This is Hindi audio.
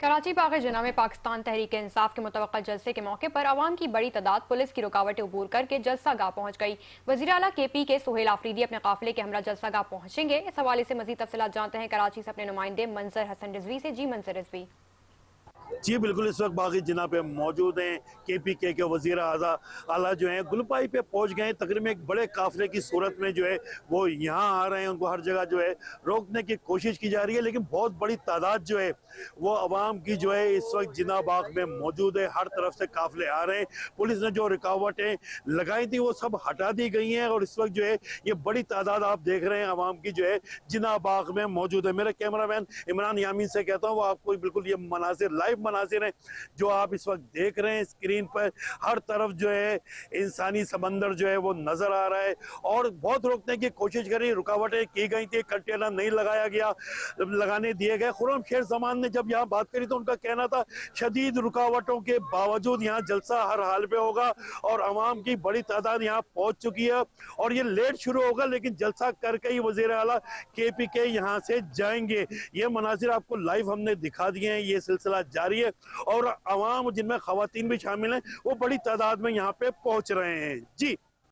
कराची बाग जिना में पाकिस्तान तहरीक इंसाफ के मुतवक्का जलसे के मौके पर आवाम की बड़ी तादाद पुलिस की रुकावटें अबूर करके जलसा गाह पहुंच गई। वजीर आला KP के सुहेल आफरीदी अपने काफिले के हमरा जलसा गाह पहुंचेंगे। इस हवाले से मजीद तफसीलात जानते हैं कराची से अपने नुमाइंदे मंजर हसन रिजवी से। जी मंजर रिजवी। जी बिल्कुल, इस वक्त बागी जिना पे मौजूद हैं। KPK के वजीर आला जो हैं गुलपाई पे पहुंच गए हैं। तकरीबन एक बड़े काफिले की सूरत में जो है वो यहाँ आ रहे हैं। उनको हर जगह जो है रोकने की कोशिश की जा रही है, लेकिन बहुत बड़ी तादाद जो है वो अवाम की जो है इस वक्त जिना बाग में मौजूद है। हर तरफ से काफिले आ रहे हैं। पुलिस ने जो रुकावटें लगाई थी वो सब हटा दी गई हैं और इस वक्त जो है ये बड़ी तादाद आप देख रहे हैं अवाम की जो है जिना बाग में मौजूद है। मेरे कैमरामैन इमरान यामीन से कहता हूँ वो आपको बिल्कुल ये मनाजिर लाइव मनाजिर हैं जो आप इस वक्त देख रहे हैं स्क्रीन पर। हर तरफ जो है इंसानी समंदर जो है वो नजर आ रहा है और बहुत रोकने की कोशिश करी, रुकावटें की गई थी, कंटेनर नहीं लगाया गया, लगाने दिए गए। खुर्रम शेर जमान ने जब यहाँ बात करी तो उनका कहना था शदीद रुकावटों के बावजूद यहाँ जलसा हर हाल पे होगा और अवाम की बड़ी तादाद यहाँ पहुंच चुकी है और ये लेट शुरू होगा लेकिन जलसा करके ही वजीर आला KPK यहाँ से जाएंगे। ये मनाजिर आपको लाइव हमने दिखा दिए हैं। ये सिलसिला जारी है और अवाम जिनमें खवातीन भी शामिल हैं वो बड़ी तादाद में यहाँ पे पहुंच रहे हैं। जी।